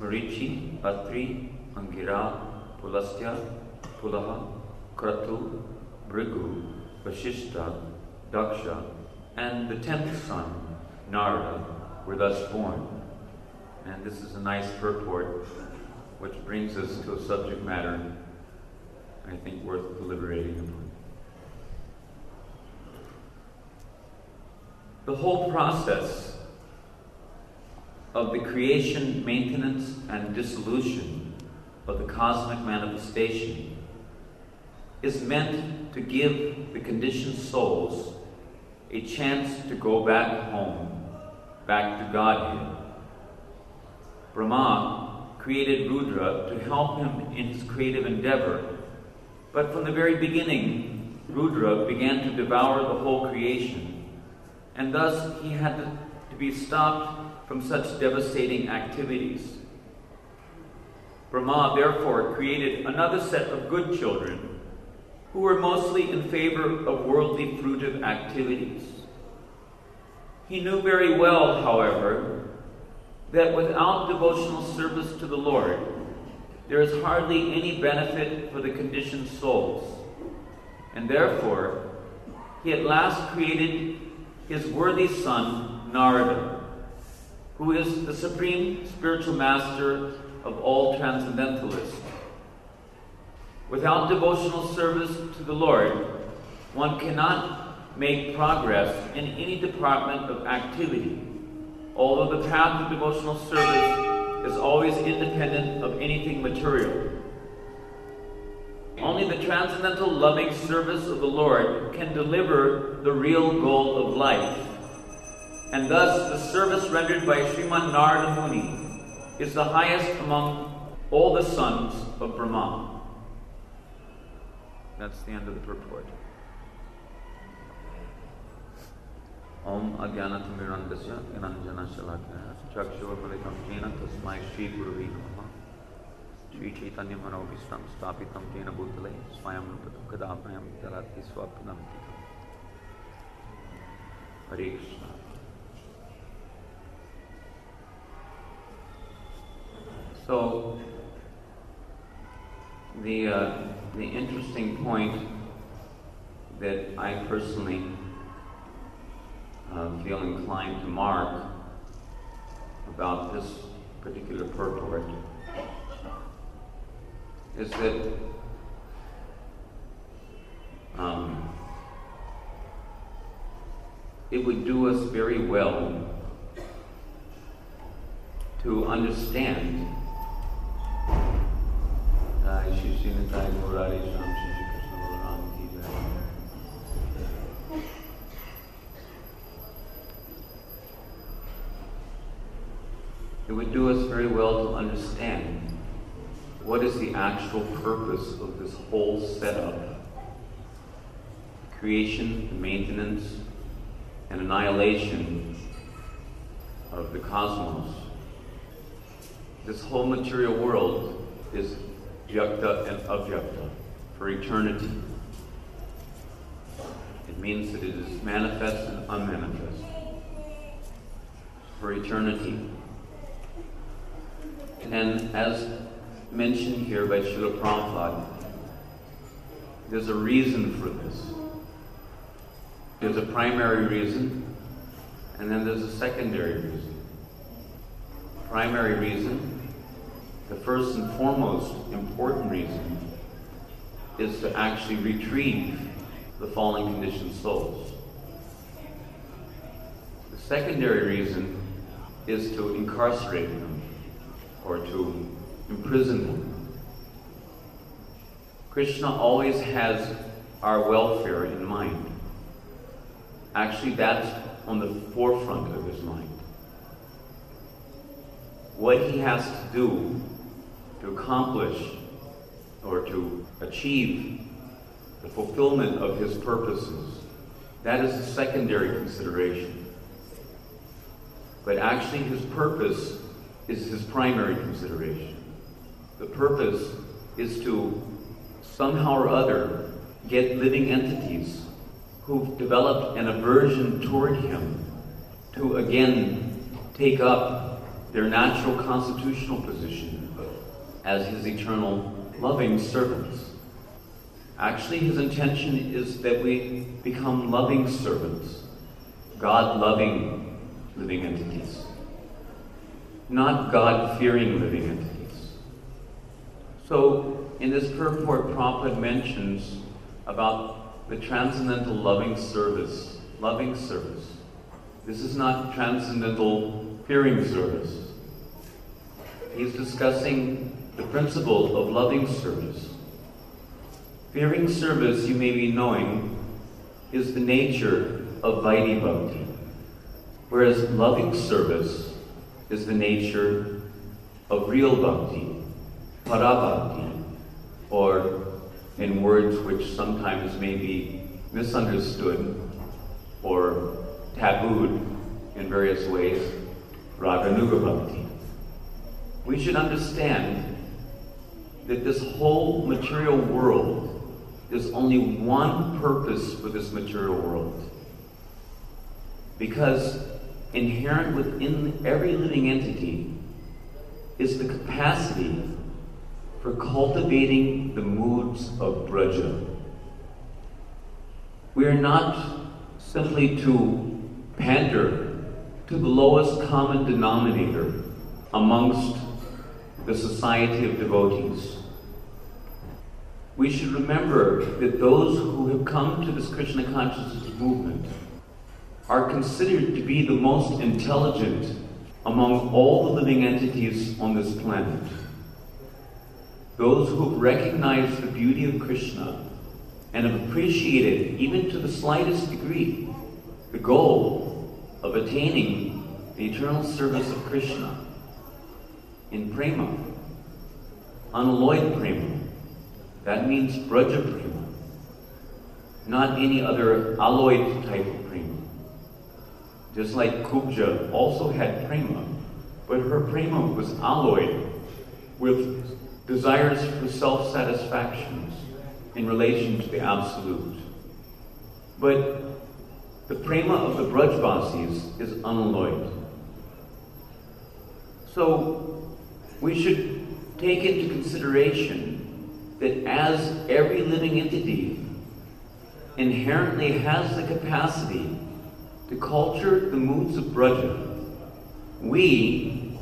Marichi, Atri, Angira, Pulastya, Pulaha, Kratu, Brigu, Vashishta, Daksha, and the 10th son, Narada, were thus born. And this is a nice purport which brings us to a subject matter I think worth deliberating upon. The whole process of the creation, maintenance, and dissolution of the cosmic manifestation is meant to give the conditioned souls a chance to go back home, back to Godhead. Brahma created Rudra to help him in his creative endeavor, but from the very beginning, Rudra began to devour the whole creation, and thus he had to be stopped from such devastating activities. Brahma therefore created another set of good children who were mostly in favor of worldly fruitive activities. He knew very well, however, that without devotional service to the Lord, there is hardly any benefit for the conditioned souls, and therefore he at last created his worthy son, Narada, who is the supreme spiritual master of all transcendentalists. Without devotional service to the Lord, one cannot make progress in any department of activity, although the path of devotional service is always independent of anything material. Only the transcendental loving service of the Lord can deliver the real goal of life. And thus the service rendered by Sriman Narada Muni is the highest among all the sons of Brahma. That's the end of the purport. Om Ajnanatam Virandasya Gyananjana Shalakaya Chakshurmalitam Jena Tasmai Shri Guruvi Namaha Shri Chaitanya Manobhistam Stapitam Jena Bhutale Swayam Rupatam Kadapayam Dalati Swapanam Titam. Hare Krishna. So the interesting point that I personally feel inclined to mark about this particular purport is that it would do us very well to understand it would do us very well to understand what is the actual purpose of this whole setup. Creation, maintenance, and annihilation of the cosmos. This whole material world is vyakta and avyakta for eternity. It means that it is manifest and unmanifest for eternity. And as mentioned here by Śrīla Prabhupāda, there's a reason for this. There's a primary reason, and then there's a secondary reason. Primary reason, the first and foremost important reason, is to actually retrieve the fallen conditioned souls. The secondary reason is to incarcerate them, or to imprison them. Krishna always has our welfare in mind. Actually, that's on the forefront of his mind. What he has to do to accomplish or to achieve the fulfillment of his purposes, that is a secondary consideration. But actually his purpose is his primary consideration. The purpose is to somehow or other get living entities who've developed an aversion toward him to again take up their natural constitutional position as his eternal loving servants. Actually, his intention is that we become loving servants, God-loving living entities, not God-fearing living entities. So, in this purport, Prabhupada mentions about the transcendental loving service. Loving service. This is not transcendental fearing service. He's discussing the principle of loving service. Fearing service, you may be knowing, is the nature of Vaidhi Bhakti, whereas loving service is the nature of real Bhakti, Para Bhakti, or in words which sometimes may be misunderstood or tabooed in various ways, Raganuga Bhakti. We should understand that this whole material world is only one purpose for this material world. Because inherent within every living entity is the capacity for cultivating the moods of Braja. We are not simply to pander to the lowest common denominator amongst the society of devotees. We should remember that those who have come to this Krishna consciousness movement are considered to be the most intelligent among all the living entities on this planet. Those who have recognized the beauty of Krishna and have appreciated, even to the slightest degree, the goal of attaining the eternal service of Krishna in prema, unalloyed prema. That means Braja prema, not any other alloyed type of prema. Just like Kubja also had prema, but her prema was alloyed with desires for self-satisfactions in relation to the Absolute. But the prema of the Brajvasis is unalloyed. So we should take into consideration that as every living entity inherently has the capacity to culture the moods of Braja, we,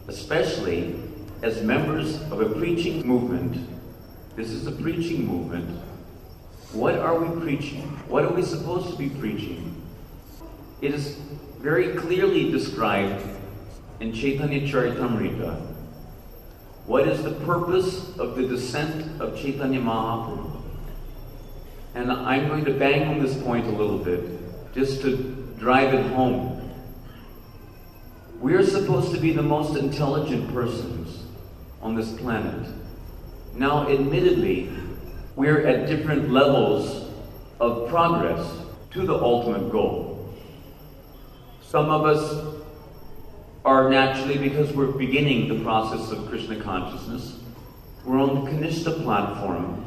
especially as members of a preaching movement, this is a preaching movement, what are we preaching? What are we supposed to be preaching? It is very clearly described in Chaitanya Charitamrita. What is the purpose of the descent of Chaitanya Mahaprabhu? And I'm going to bang on this point a little bit, just to drive it home. We are supposed to be the most intelligent persons on this planet. Now, admittedly, we're at different levels of progress to the ultimate goal. Some of us are naturally, because we're beginning the process of Krishna consciousness, we're on the Kanishta platform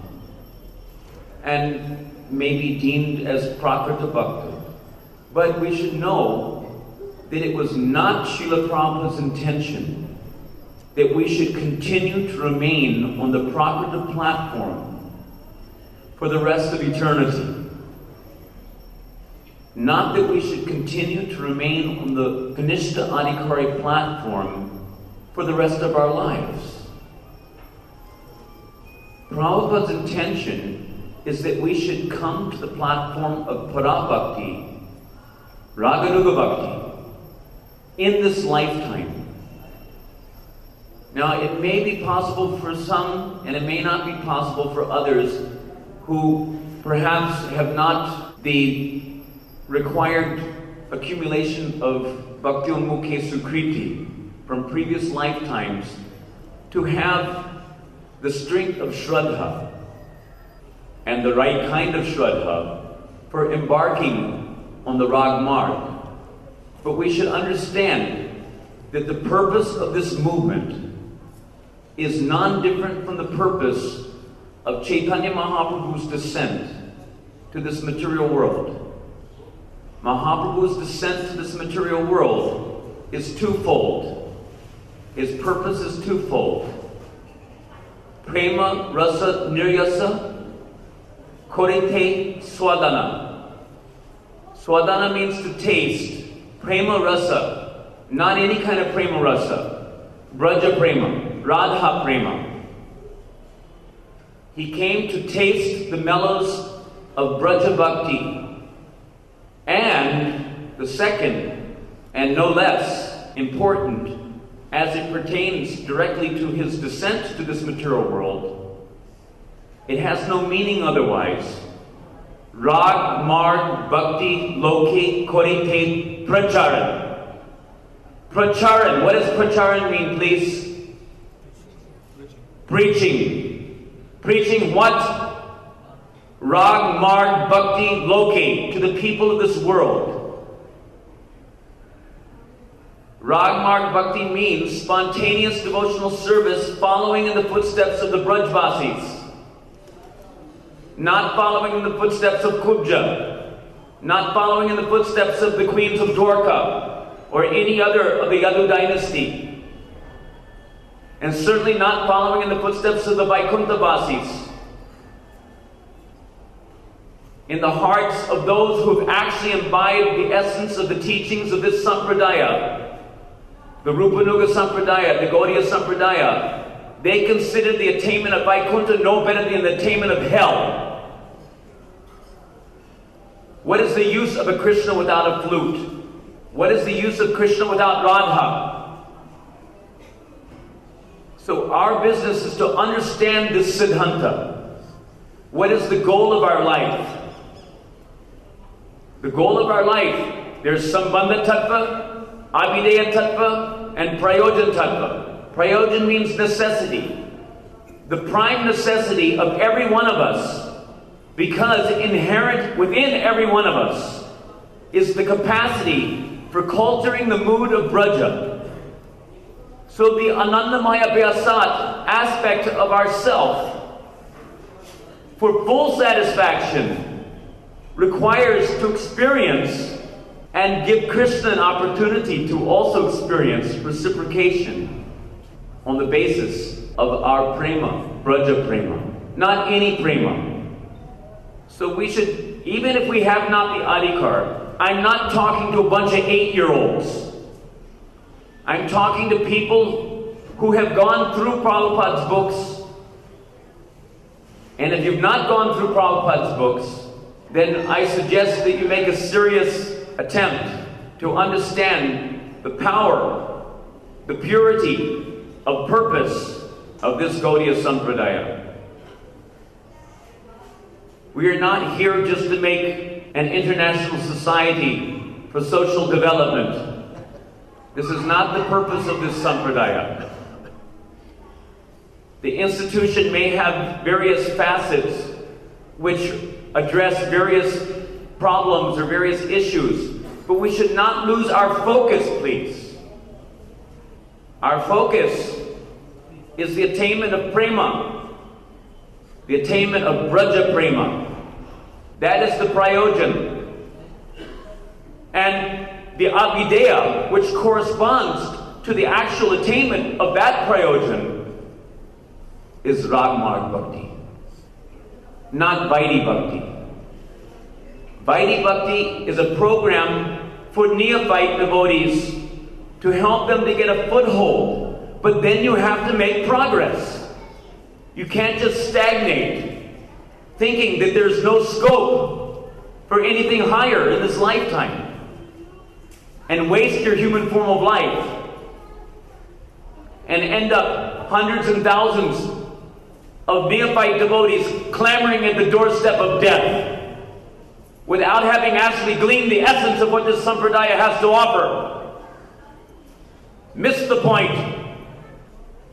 and may be deemed as Prakrita Bhakta. But we should know that it was not Śrīla Prabhupāda's intention that we should continue to remain on the Prakrita platform for the rest of eternity. Not that we should continue to remain on the Kanishta Adhikari platform for the rest of our lives. Prabhupada's intention is that we should come to the platform of Parabhakti, Raganuga Bhakti, in this lifetime. Now, it may be possible for some, and it may not be possible for others who perhaps have not the required accumulation of Bhakti Mukhe Sukriti from previous lifetimes to have the strength of Shraddha and the right kind of Shraddha for embarking on the Rag Marg. But we should understand that the purpose of this movement is non-different from the purpose of Chaitanya Mahaprabhu's descent to this material world. Mahaprabhu's descent to this material world is twofold. His purpose is twofold. Prema rasa niryasa, korite swadana. Swadana means to taste. Prema rasa, not any kind of prema rasa. Braja prema, Radha prema. He came to taste the mellows of Braja Bhakti. And the second, and no less important, as it pertains directly to his descent to this material world, it has no meaning otherwise. Rag, Marg, Bhakti, Loki, Korite, Pracharan. Pracharan. What does Pracharan mean, please? Preaching. Preaching what? Rag, Marg, Bhakti, Loki, to the people of this world. Rag, Marg, Bhakti means spontaneous devotional service following in the footsteps of the Brajvasis. Not following in the footsteps of Kubja. Not following in the footsteps of the queens of Dwarka or any other of the Yadu dynasty. And certainly not following in the footsteps of the Vaikuntha-vasis. In the hearts of those who have actually imbibed the essence of the teachings of this Sampradaya, the Rupanuga Sampradaya, the Gaudiya Sampradaya, they consider the attainment of Vaikuntha no better than the attainment of hell. What is the use of a Krishna without a flute? What is the use of Krishna without Radha? So our business is to understand this Siddhanta. What is the goal of our life? The goal of our life, there's Sambandha Tattva, Abhideya Tattva, and Prayojan Tattva. Prayojan means necessity. The prime necessity of every one of us, because inherent within every one of us, is the capacity for culturing the mood of Braja. So the Anandamaya Vyasat aspect of ourself, for full satisfaction, requires to experience and give Krishna an opportunity to also experience reciprocation on the basis of our prema, Braja prema, not any prema. So we should, even if we have not the adhikar, I'm not talking to a bunch of 8-year-olds. I'm talking to people who have gone through Prabhupada's books. And if you've not gone through Prabhupada's books, then I suggest that you make a serious attempt to understand the power, the purity of purpose of this Gaudiya Sampradaya. We are not here just to make an international society for social development. This is not the purpose of this Sampradaya. The institution may have various facets which address various problems or various issues, but we should not lose our focus, please. Our focus is the attainment of prema, the attainment of Braja prema. That is the prayojan. And the abhideya, which corresponds to the actual attainment of that prayojan, is Rag Marg Bhakti, not Vaidhi Bhakti. Vaidhi Bhakti is a program for neophyte devotees to help them to get a foothold. But then you have to make progress. You can't just stagnate, thinking that there's no scope for anything higher in this lifetime, and waste your human form of life, and end up hundreds and thousands of neophyte devotees clamoring at the doorstep of death, without having actually gleaned the essence of what this Sampradaya has to offer. Missed the point,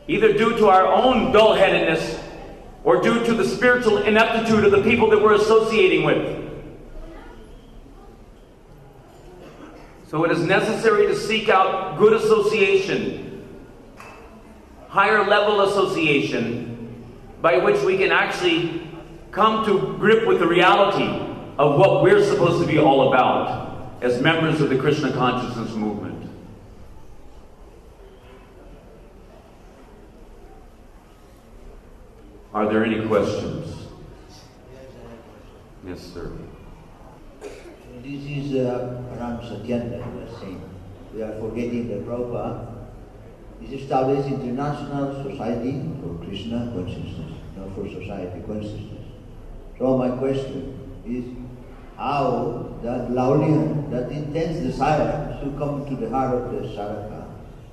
either due to our own dull-headedness or due to the spiritual ineptitude of the people that we're associating with. So it is necessary to seek out good association, higher level association, by which we can actually come to grip with the reality of what we're supposed to be all about as members of the Krishna consciousness movement. Are there any questions? Yes, sir. This is Param Satyanda, you are saying. We are forgetting that Prabhupada is established international society for Krishna consciousness, not for society consciousness. So my question is, how that Laulian, that intense desire to come to the heart of the Saraka,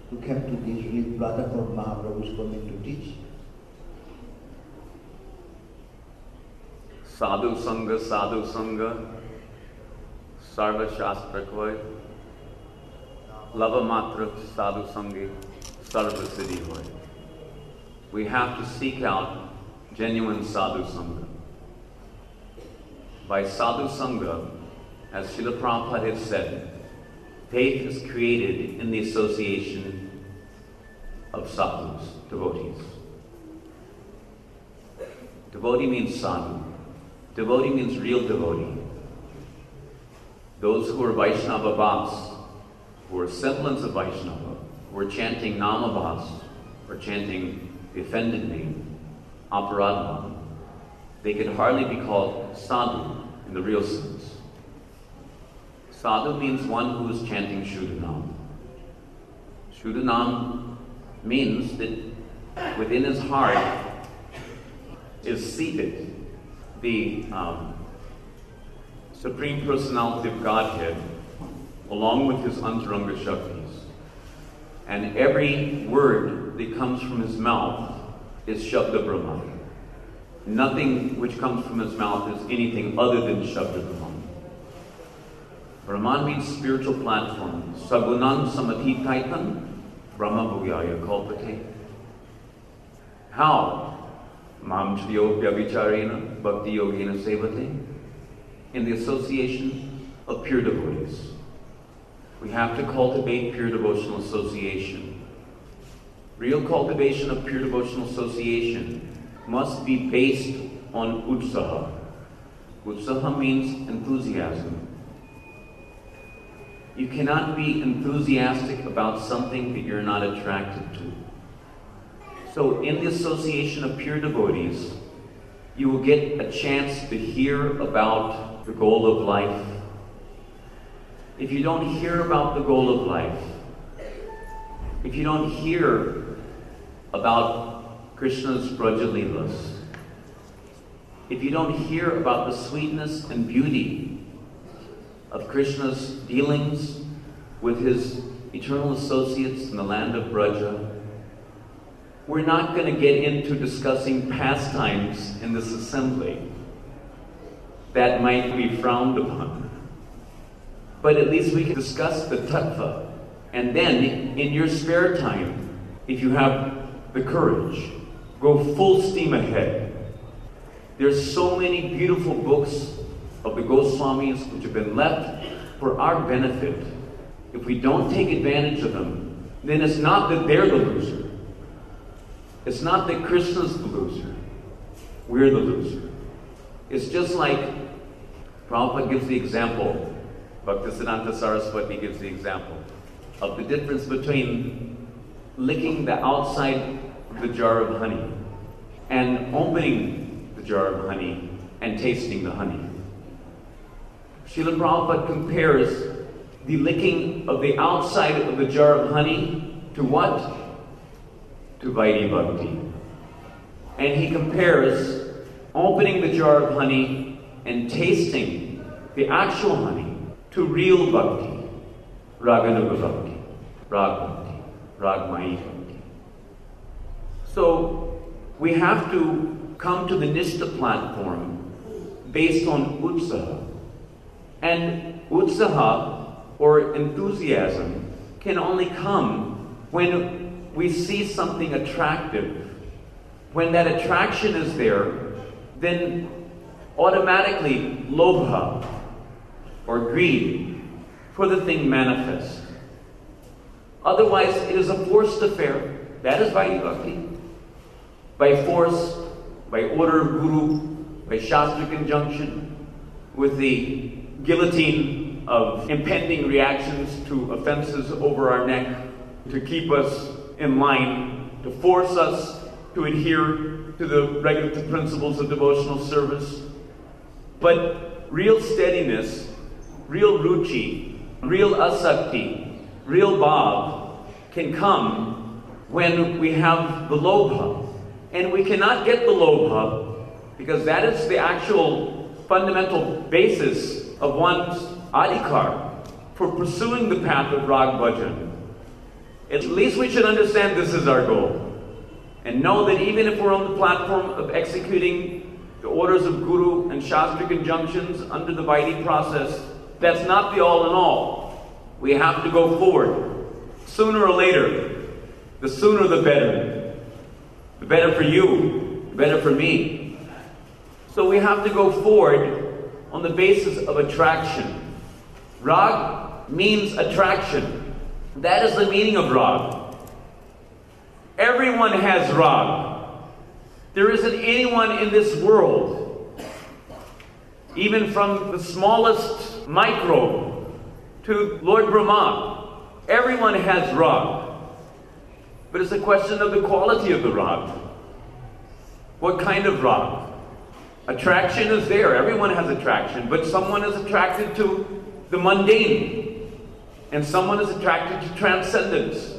who came to this real platform Mahaprabhu is coming to teach? Sadhu Sangha, Sarva Shastra Koi, Lava Matra Sadhu Sangi, Sarva Siddhi Hoy. We have to seek out genuine Sadhu Sangha. By Sadhu Sangha, as Srila Prabhupada has said, faith is created in the association of sadhus, devotees. Devotee means sadhu. Devotee means real devotee. Those who are Vaishnava Bhas, who are semblance of Vaishnava, who are chanting Nama Bhas, or chanting the offended name, Aparadma, they could hardly be called sadhu in the real sense. Sadhu means one who is chanting Shuddhanam. Shuddhanam means that within his heart is seated the Supreme Personality of Godhead along with his Antaranga Shaktis. And every word that comes from his mouth is Shabda Brahman. Nothing which comes from his mouth is anything other than Shabda Brahman. Brahman means spiritual platform. Sagunan Samadhitaitan Brahma Bhuyaya Kalpate. How? Mam Shriyo Vyavicharena Bhakti Yogena Sevate. In the association of pure devotees. We have to cultivate pure devotional association. Real cultivation of pure devotional association must be based on utsaha. Utsaha means enthusiasm. You cannot be enthusiastic about something that you're not attracted to. So in the association of pure devotees, you will get a chance to hear about the goal of life. If you don't hear about the goal of life, if you don't hear about Krishna's Braja Leelas, if you don't hear about the sweetness and beauty of Krishna's dealings with his eternal associates in the land of Braja, we're not going to get into discussing pastimes in this assembly. That might be frowned upon. But at least we can discuss the tattva. And then, in your spare time, if you have the courage, go full steam ahead. There's so many beautiful books of the Goswamis which have been left for our benefit. If we don't take advantage of them, then it's not that they're the loser. It's not that Krishna's the loser. We're the loser. It's just like Prabhupada gives the example, Bhaktisiddhanta Saraswati gives the example of the difference between licking the outside of the jar of honey and opening the jar of honey and tasting the honey. Srila Prabhupada compares the licking of the outside of the jar of honey to what? To Vaidhi Bhakti. And he compares opening the jar of honey and tasting the actual honey to real Bhakti, Raganuga Bhakti, Rag Bhakti, Ragmayi Bhakti. So we have to come to the Nishta platform based on utsaha. And utsaha, or enthusiasm, can only come when we see something attractive. When that attraction is there, then automatically lobha, or greed, for the thing manifests. Otherwise, it is a forced affair. That is Vaidhi Bhakti. By force, by order of Guru, by Shastric injunction, with the guillotine of impending reactions to offenses over our neck, to keep us in line, to force us to to adhere to the regulative principles of devotional service. But real steadiness, real ruchi, real asakti, real bhav can come when we have the lobha. And we cannot get the lobha because that is the actual fundamental basis of one's adhikar for pursuing the path of rag bhajan. At least we should understand this is our goal. And know that even if we're on the platform of executing the orders of Guru and Shastric injunctions under the Vaidhi process, that's not the all in all. We have to go forward. Sooner or later, the sooner the better. The better for you, the better for me. So we have to go forward on the basis of attraction. Rag means attraction. That is the meaning of rag. Everyone has rag. There isn't anyone in this world, even from the smallest microbe to Lord Brahma, everyone has rag. But it's a question of the quality of the rag. What kind of rag? Attraction is there. Everyone has attraction. But someone is attracted to the mundane. And someone is attracted to transcendence.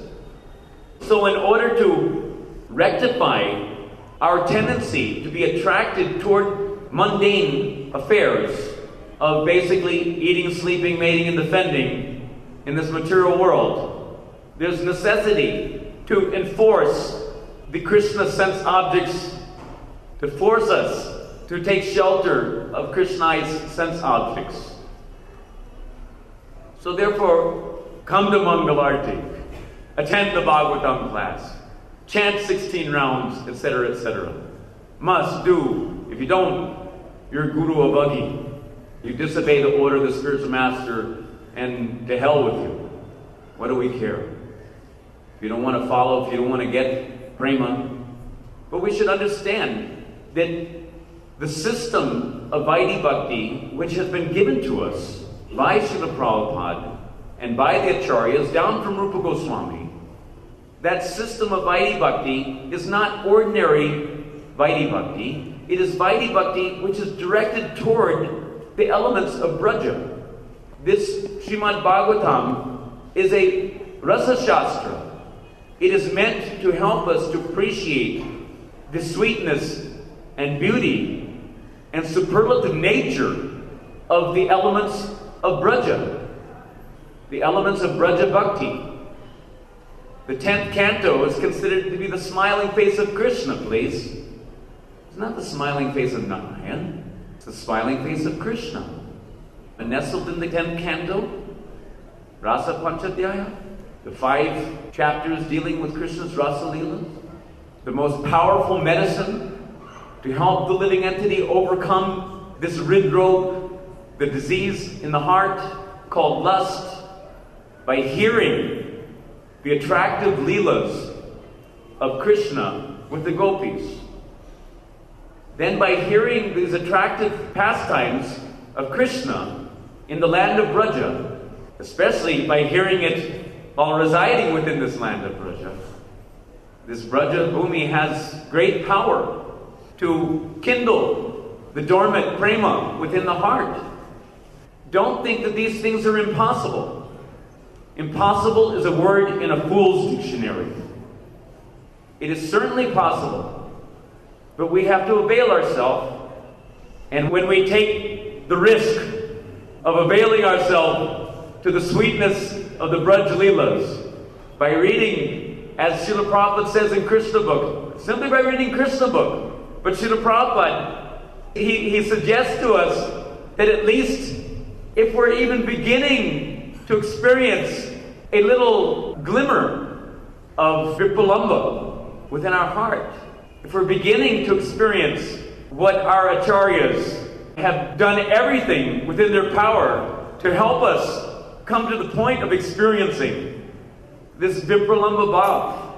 So in order to rectify our tendency to be attracted toward mundane affairs of basically eating, sleeping, mating, and defending in this material world, there's necessity to enforce the Krishna sense objects, to force us to take shelter of Krishna's sense objects. So therefore, come to Mangalarti, attend the Bhagavatam class, chant 16 rounds, etc., etc. Must do. If you don't, you're Guru Avagi. You disobey the order of the spiritual master, and to hell with you. What do we care? If you don't want to follow, if you don't want to get prema. But we should understand that the system of Vaidhi Bhakti, which has been given to us by Śrīla Prabhupāda and by the Acharyas down from Rupa Goswami, that system of Vaidhi Bhakti is not ordinary Vaidhi Bhakti. It is Vaidhi Bhakti which is directed toward the elements of Braja. This Srimad Bhagavatam is a Rasa Shastra. It is meant to help us to appreciate the sweetness and beauty and superlative nature of the elements of Braja, the elements of Braja Bhakti. The 10th canto is considered to be the smiling face of Krishna, please. It's not the smiling face of Narayan, it's the smiling face of Krishna. And nestled in the 10th canto, Rasa Panchadhyaya, the 5 chapters dealing with Krishna's Rasa Leela, the most powerful medicine to help the living entity overcome this hridroga, the disease in the heart called lust, by hearing the attractive leelas of Krishna with the gopis. Then by hearing these attractive pastimes of Krishna in the land of Braja, especially by hearing it while residing within this land of Braja. This Braja Bhumi has great power to kindle the dormant prema within the heart. Don't think that these things are impossible. Impossible is a word in a fool's dictionary. It is certainly possible, but we have to avail ourselves. And when we take the risk of availing ourselves to the sweetness of the Braj Leelas, by reading, as Śrīla Prabhupada says in Krishna book, simply by reading Krishna book. But Śrīla Prabhupada, he suggests to us that at least if we're even beginning to experience a little glimmer of Vipulamba within our heart, if we're beginning to experience what our acharyas have done everything within their power to help us come to the point of experiencing this Vipralamba Bhav.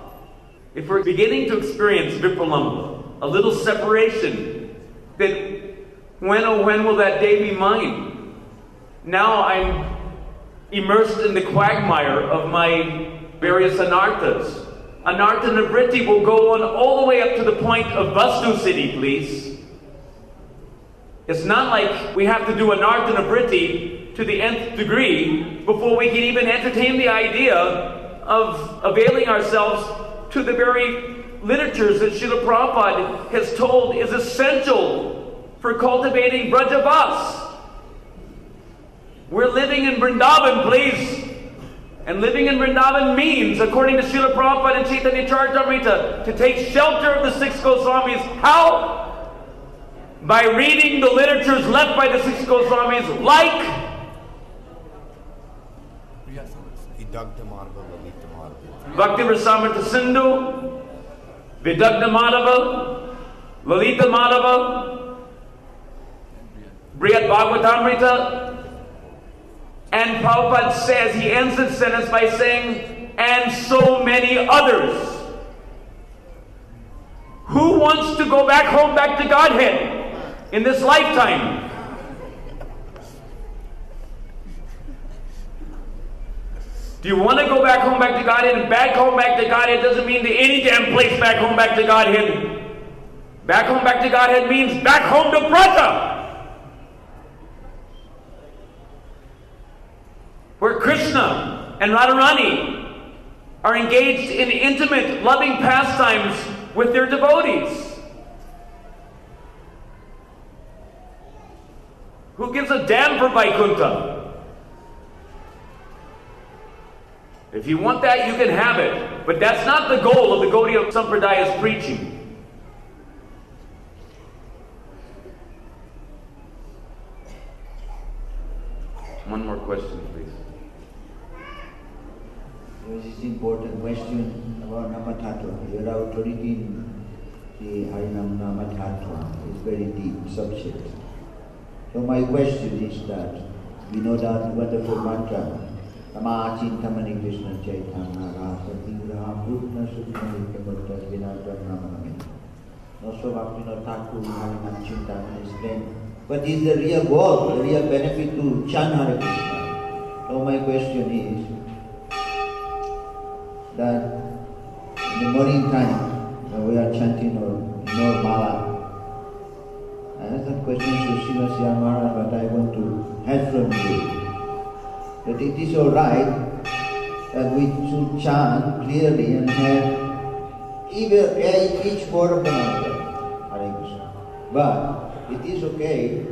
If we're beginning to experience Vipralamba, a little separation, then when will that day be mine? Now I'm immersed in the quagmire of my various anarthas. Anartha will go on all the way up to the point of Vastu City, please. It's not like we have to do Anartha to the nth degree before we can even entertain the idea of availing ourselves to the very literatures that Śrīla Prabhupāda has told is essential for cultivating Brajavas. We're living in Vrindavan, please. And living in Vrindavan means, according to Śrīla Prabhupada and Chaitanya Charitamrita, to take shelter of the six Goswamis. How? By reading the literatures left by the six Goswamis, like Bhakti Rasamrita Sindhu, Vidagna Madhava, Lalita Madhava, Brihad Bhagavatamrita. And Prabhupada says, he ends the sentence by saying, and so many others. Who wants to go back home, back to Godhead in this lifetime? Do you want to go back home, back to Godhead? And back home, back to Godhead doesn't mean to any damn place back home, back to Godhead. Back home, back to Godhead means back home to Braja, where Krishna and Radharani are engaged in intimate, loving pastimes with their devotees. Who gives a damn for Vaikuntha? If you want that, you can have it. But that's not the goal of the Gaudiya Sampradaya's preaching. One more question, please. This is important question about Namatattva. Your authority in the Harinam Namatattva is very deep subject. So my question is that we know that wonderful mantra, Namachintamani Krishna Chaitanya Rasa Tingraha Putna Sukmani Kamurtas Vinadam Namanami. No so Bhaktivinoda Thakur Harinam Chintamani explained. But is the real goal, the real benefit to chant Hare Krishna? So my question is that in the morning time when we are chanting or more mala, I asked that question to Srila Siyamara, but I want to hear from you. That it is alright that we should chant clearly and have each word of the mantra, Hare Krishna. But it is okay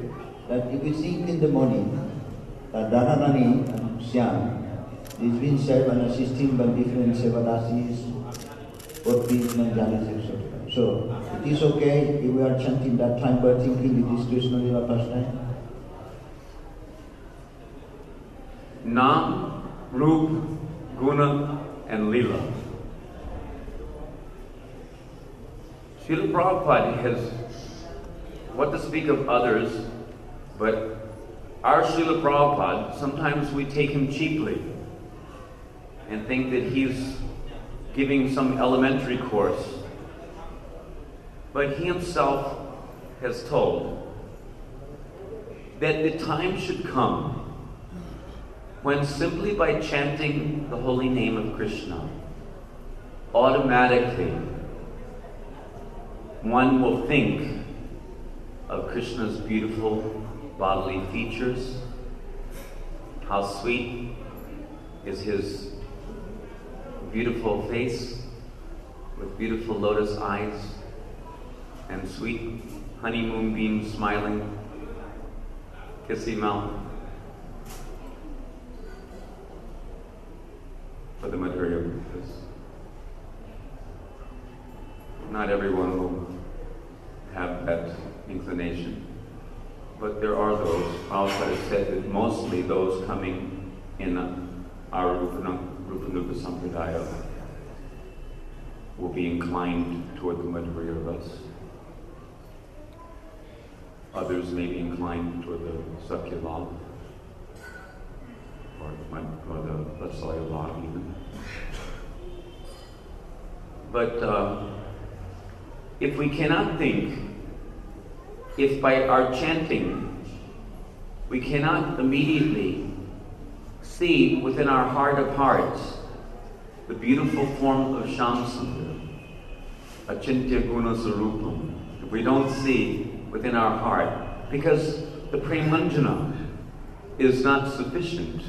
that if we think in the morning that Radharani and Shyam is being served and assisting by different sevadasis, Bhaktis, Manjalis, etc. So it is okay if we are chanting that time but thinking it is Krishna Lila pastime. Nam, Rup, Guna, and Lila. Śrīla Prabhupada has, what to speak of others, but our Śrīla Prabhupada, sometimes we take him cheaply and think that he's giving some elementary course. But he himself has told that the time should come when simply by chanting the holy name of Krishna, automatically one will think of Krishna's beautiful bodily features, how sweet is his beautiful face with beautiful lotus eyes and sweet honeymoon beam smiling, kissy mouth. For the material purpose. Not everyone will have that inclination, but there are those. Prabhupada said that mostly those coming in our Rupanuga Sampradaya will be inclined toward the Madhurya Rasa. Others may be inclined toward the Sakya Lava, or the Vatsalya Lava even. But if we cannot think, if by our chanting we cannot immediately see within our heart of hearts the beautiful form of Shamsundar, Achintya Guna Sarupam, if we don't see within our heart, because the Premanjana is not sufficient,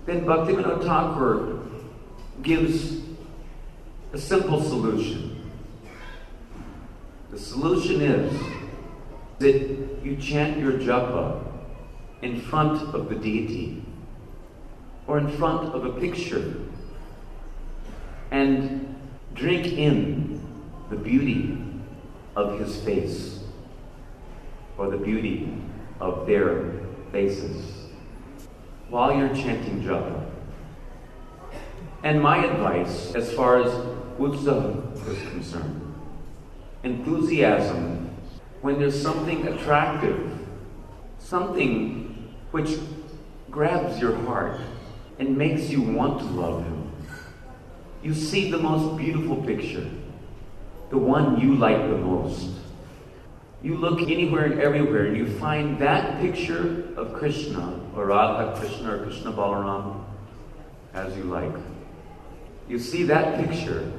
then Bhaktivinoda Thakur gives a simple solution. The solution is that you chant your japa in front of the deity or in front of a picture and drink in the beauty of his face or the beauty of their faces while you're chanting japa. And my advice as far as utsaha is concerned, enthusiasm, when there's something attractive, something which grabs your heart and makes you want to love him. You see the most beautiful picture, the one you like the most. You look anywhere and everywhere and you find that picture of Krishna, or Radha Krishna, or Krishna Balaram, as you like. You see that picture,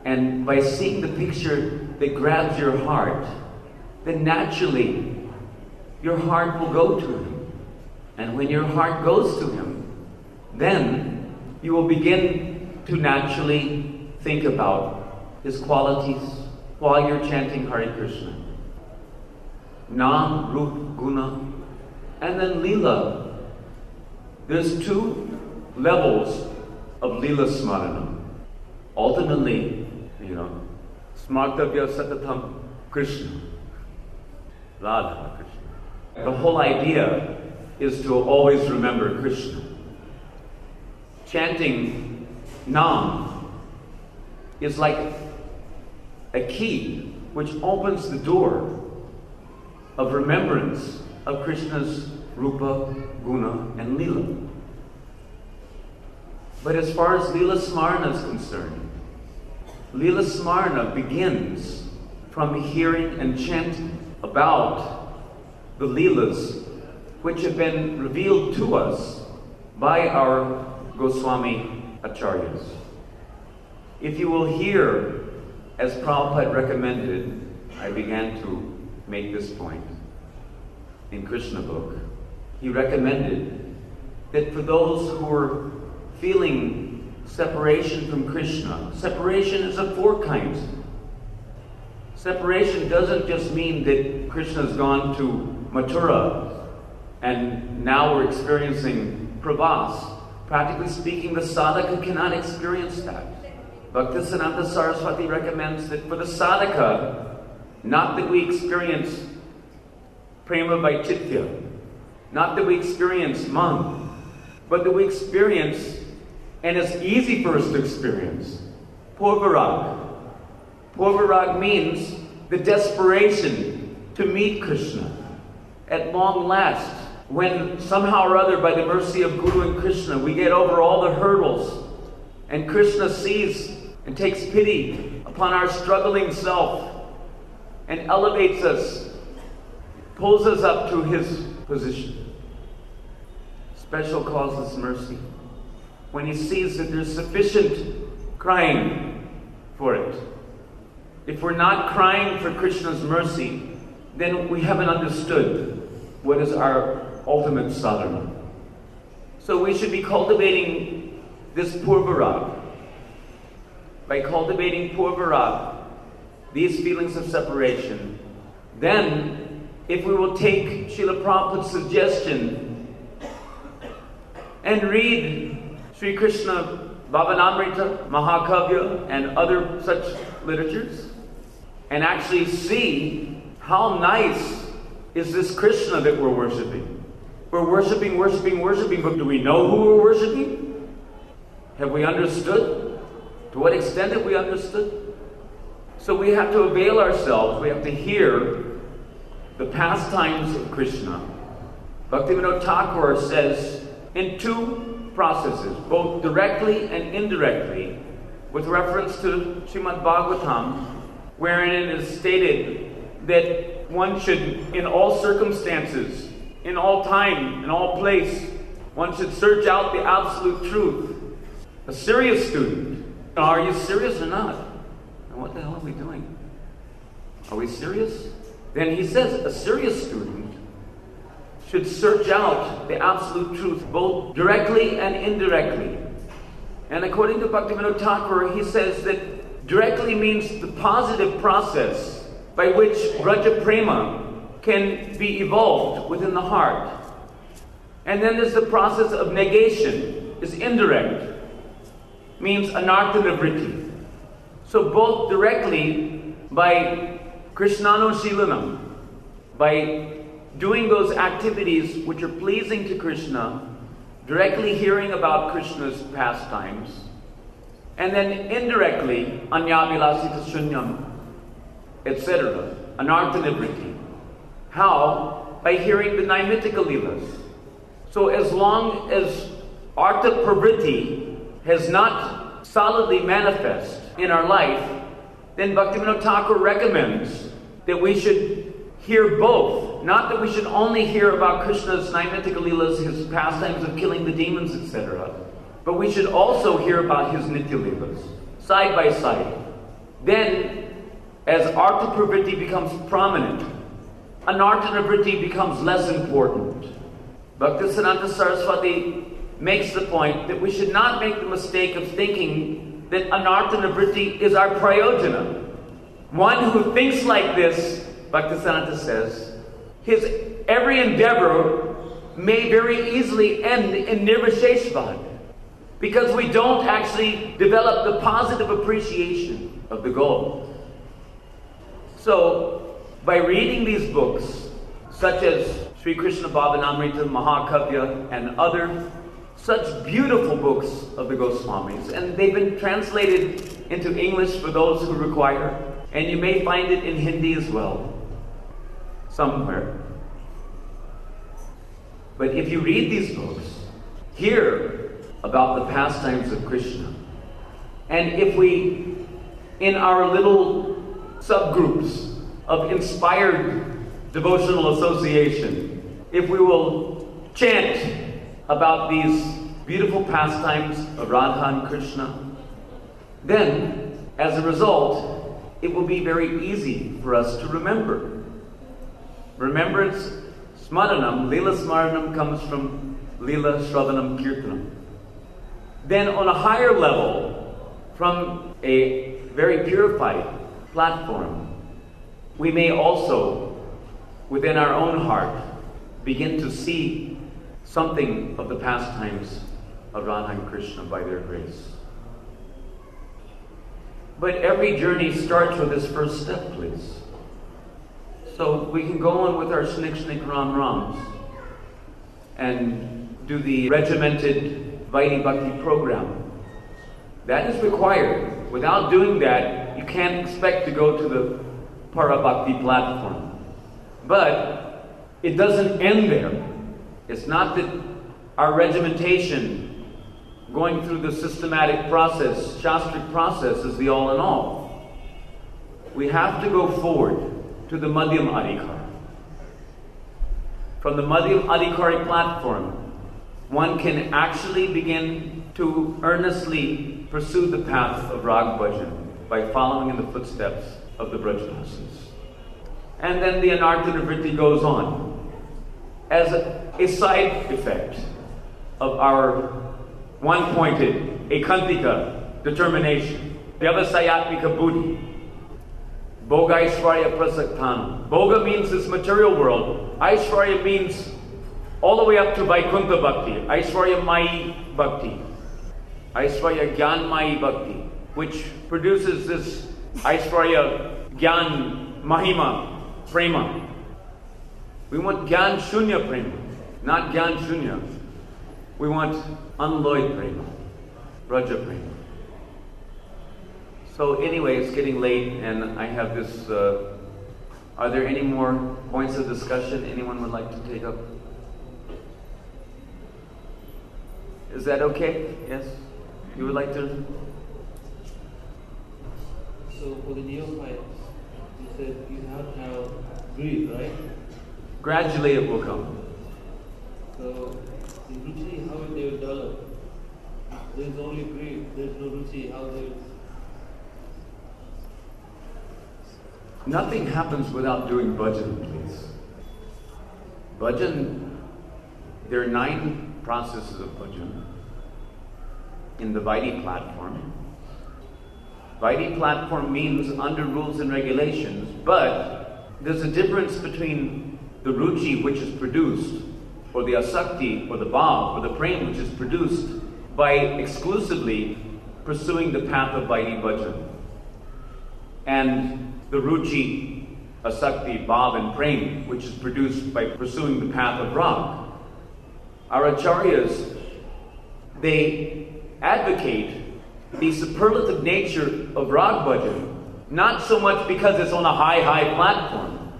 and by seeing the picture that grabs your heart, then naturally your heart will go to him. And when your heart goes to him, then you will begin to naturally think about his qualities while you're chanting Hare Krishna. Nam, Rup, Guna, and then Leela. There's two levels of Leela Smarana. Ultimately, Smartavya Satatam Krishna, Radha Krishna. The whole idea is to always remember Krishna. Chanting Nam is like a key which opens the door of remembrance of Krishna's Rupa, Guna, and Leela. But as far as Leela Smarana is concerned, Leela Smarana begins from hearing and chanting about the Leelas which have been revealed to us by our Goswami Acharyas. If you will hear, as Prabhupada recommended, I began to make this point in Krishna book. He recommended that for those who are feeling separation from Krishna, separation is of four kinds. Separation doesn't just mean that Krishna's gone to Mathura and now we're experiencing pravas. Practically speaking, the sadhaka cannot experience that. Bhaktisiddhanta Saraswati recommends that for the sadhaka, not that we experience prema vaitithya, not that we experience man, but that we experience, and it's easy for us to experience, purvarag. Purvarag means the desperation to meet Krishna at long last, when somehow or other, by the mercy of Guru and Krishna, we get over all the hurdles, and Krishna sees and takes pity upon our struggling self and elevates us, pulls us up to his position. Special causeless mercy. When he sees that there's sufficient crying for it. If we're not crying for Krishna's mercy, then we haven't understood what is our ultimate sadhana. So we should be cultivating this purvarag. By cultivating purvarag, these feelings of separation, then if we will take Srila Prabhupada's suggestion and read Sri Krishna Bhavanamrita, Mahakavya, and other such literatures, and actually see how nice is this Krishna that we're worshiping. We're worshiping, but do we know who we're worshiping? Have we understood? To what extent have we understood? So we have to avail ourselves, we have to hear the pastimes of Krishna. Bhaktivinoda Thakur says in two processes, both directly and indirectly, with reference to Srimad Bhagavatam, wherein it is stated that one should, in all circumstances, in all time, in all place, one should search out the absolute truth. a serious student, are you serious or not? And what the hell are we doing? Are we serious? Then he says a serious student should search out the absolute truth, both directly and indirectly. And according to Bhaktivinoda Thakur, he says that directly means the positive process by which Raja Prema can be evolved within the heart. And then there's the process of negation, is indirect, means anarthana vritti. So both directly by Krishnanushilanam, by doing those activities which are pleasing to Krishna, directly hearing about Krishna's pastimes, and then indirectly, anyavilasita shunyam, etc., anarthana vritti. How? By hearing the Naimitika Leelas. So as long as artha pravritti has not solidly manifest in our life, then Bhaktivinoda Thakur recommends that we should hear both. Not that we should only hear about Krishna's Naimitika Leelas, his pastimes of killing the demons, etc., but we should also hear about his Nitya Leelas, side by side. Then, as artha pravritti becomes prominent, anarthana vritti becomes less important. Bhaktisiddhanta Saraswati makes the point that we should not make the mistake of thinking that anarthana vritti is our prayojana. One who thinks like this, Bhaktisiddhanta says, his every endeavor may very easily end in nirvisheshvad, because we don't actually develop the positive appreciation of the goal. So, by reading these books, such as Sri Krishna Bhavanamrita, Mahakavya, and other such beautiful books of the Goswamis, and they've been translated into English for those who require, and you may find it in Hindi as well, somewhere. But if you read these books, hear about the pastimes of Krishna, and if we, in our little subgroups of inspired devotional association, if we will chant about these beautiful pastimes of Radha and Krishna, then, as a result, it will be very easy for us to remember. Remembrance, smaranam, lila smaranam comes from lila shravanam kirtanam. Then on a higher level, from a very purified platform, we may also, within our own heart, begin to see something of the pastimes of Radha and Krishna by their grace. But every journey starts with this first step, please. So we can go on with our shnik shnik ram rams and do the regimented Vaidhi Bhakti program. That is required. Without doing that, you can't expect to go to the Parabhakti platform. But it doesn't end there. It's not that our regimentation, going through the systematic process, shastric process, is the all in all. We have to go forward to the Madhyam Adhikar. From the Madhyam Adhikari platform, one can actually begin to earnestly pursue the path of Rag Bhajan by following in the footsteps of the Brajvasis. And then the Anarthana Vritti goes on as a side effect of our one-pointed, ekantika determination, vyavasayatmika buddhi. Bhoga Aishwarya Prasaktanam. Bhoga means this material world. Aishwarya means all the way up to Vaikuntha Bhakti. Aishwarya Mai Bhakti. Aishwarya Gyan Mai Bhakti. Which produces this Aishwarya Gyan Mahima Prema. We want Gyan Shunya Prema, not Gyan Shunya. We want unalloyed Prema, Raja Prema. So anyway, it's getting late and I have this, are there any more points of discussion anyone would like to take up? Is that okay? Yes? You would like to? So for the neophytes, you said you have to have greed, right? Gradually it will come. So eventually how will they develop? there's only greed, there's no ruchi, how there's... Nothing happens without doing bhajan, please. Bhajan, there are 9 processes of bhajan in the Vaidhi platform. Vaidhi platform means under rules and regulations, but there's a difference between the ruchi which is produced, or the asakti, or the bhav, or the prem which is produced by exclusively pursuing the path of Vaidhi bhajan, and the ruchi, asakti, bhav, and prem which is produced by pursuing the path of rag. Our acharyas, they advocate the superlative nature of rag bhajan, not so much because it's on a high platform.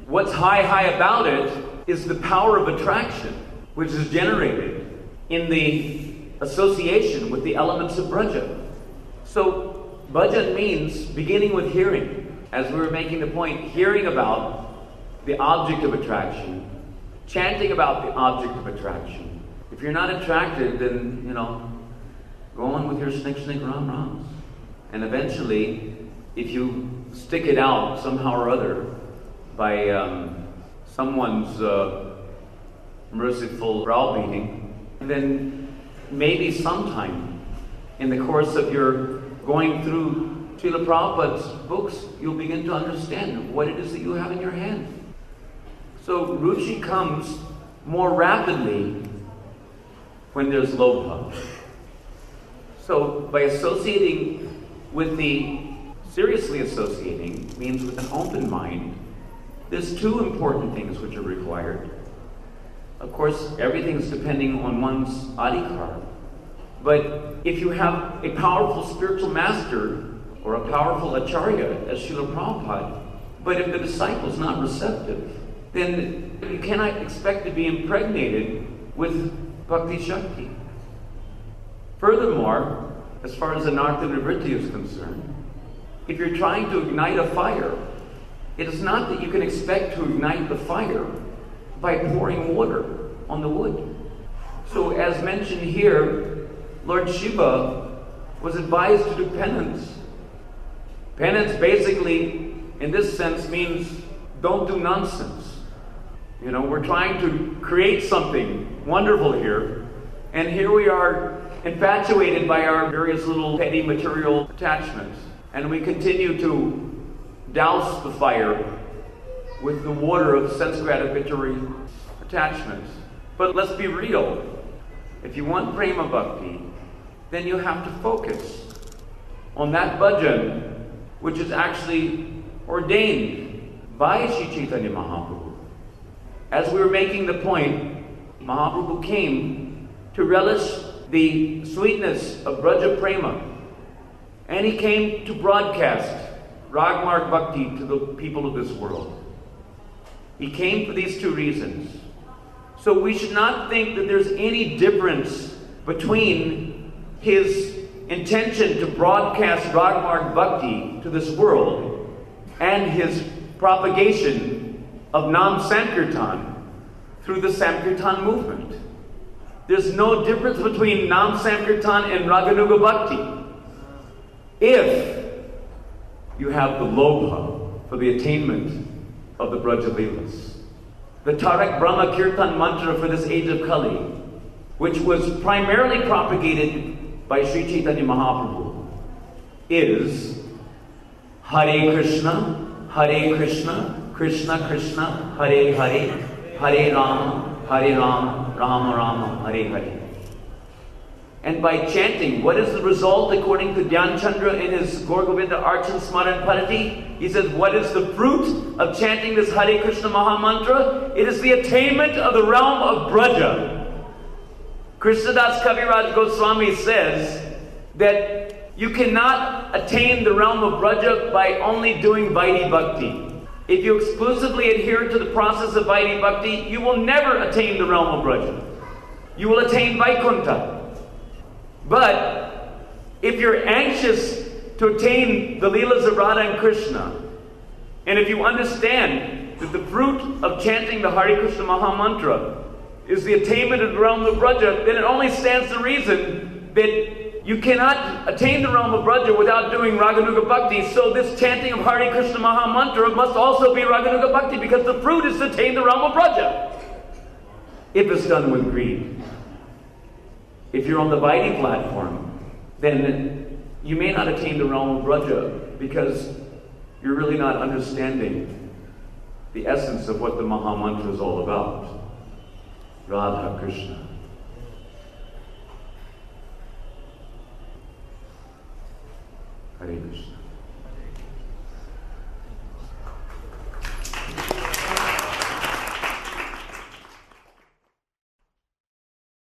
What's high about it is the power of attraction which is generated in the association with the elements of braja. So bhajan means beginning with hearing. As we were making the point, hearing about the object of attraction, chanting about the object of attraction. If you're not attracted, then, go on with your snick ram rams. And eventually, if you stick it out somehow or other by someone's merciful browbeating, then maybe sometime in the course of your going through Śrīla Prabhupāda's books, you'll begin to understand what it is that you have in your hand. So ruchi comes more rapidly when there's lobha. So by associating with seriously associating means with an open mind, there's 2 important things which are required. Of course, everything's depending on one's adhikar. But if you have a powerful spiritual master, or a powerful acharya, as Śrīla Prabhupada, but if the disciple's not receptive, then you cannot expect to be impregnated with bhakti shakti. Furthermore, as far as anartha nivritti is concerned, if you're trying to ignite a fire, it is not that you can expect to ignite the fire by pouring water on the wood. So as mentioned here, Lord Shiva was advised to do penance. Penance basically, in this sense, means don't do nonsense. We're trying to create something wonderful here, and here we are infatuated by our various little petty material attachments, and we continue to douse the fire with the water of sense gratificatory attachments. But let's be real. If you want prema bhakti, then you have to focus on that bhajan which is actually ordained by Sri Chaitanya Mahaprabhu. As we were making the point, Mahaprabhu came to relish the sweetness of Braja Prema, and he came to broadcast Ragmarg Bhakti to the people of this world. He came for these 2 reasons. So we should not think that there's any difference between his intention to broadcast Ragmarg Bhakti to this world and his propagation of Nam Sankirtan through the Sankirtan movement. There's no difference between Nam Sankirtan and Raganuga Bhakti if you have the lobha for the attainment of the Braja Leelas. The Tarak Brahma Kirtan mantra for this age of Kali, which was primarily propagated by Sri Chaitanya Mahaprabhu, is Hare Krishna, Krishna Krishna, Hare Hare, Hare Rama, Rama Rama, Hare Hare. And by chanting, what is the result according to Dhyan Chandra in his Gaur Govinda Archan Smaran Parati? He says, what is the fruit of chanting this Hare Krishna Mahamantra? It is the attainment of the realm of Braja. Krishnadas Kaviraj Goswami says that you cannot attain the realm of Braja by only doing Vaidhi Bhakti. If you exclusively adhere to the process of Vaidhi Bhakti, you will never attain the realm of Braja. You will attain Vaikuntha. But if you're anxious to attain the Leelas of Radha and Krishna, and if you understand that the fruit of chanting the Hare Krishna Mahamantra is the attainment of the realm of Braja, then it only stands to reason that you cannot attain the realm of Braja without doing Raganuga Bhakti, so this chanting of Hare Krishna Maha Mantra must also be Raganuga Bhakti, because the fruit is to attain the realm of Braja, if it's done with greed. If you're on the Vaidhi platform, then you may not attain the realm of Braja, because you're really not understanding the essence of what the Maha Mantra is all about. Radha Krishna. Hare Krishna.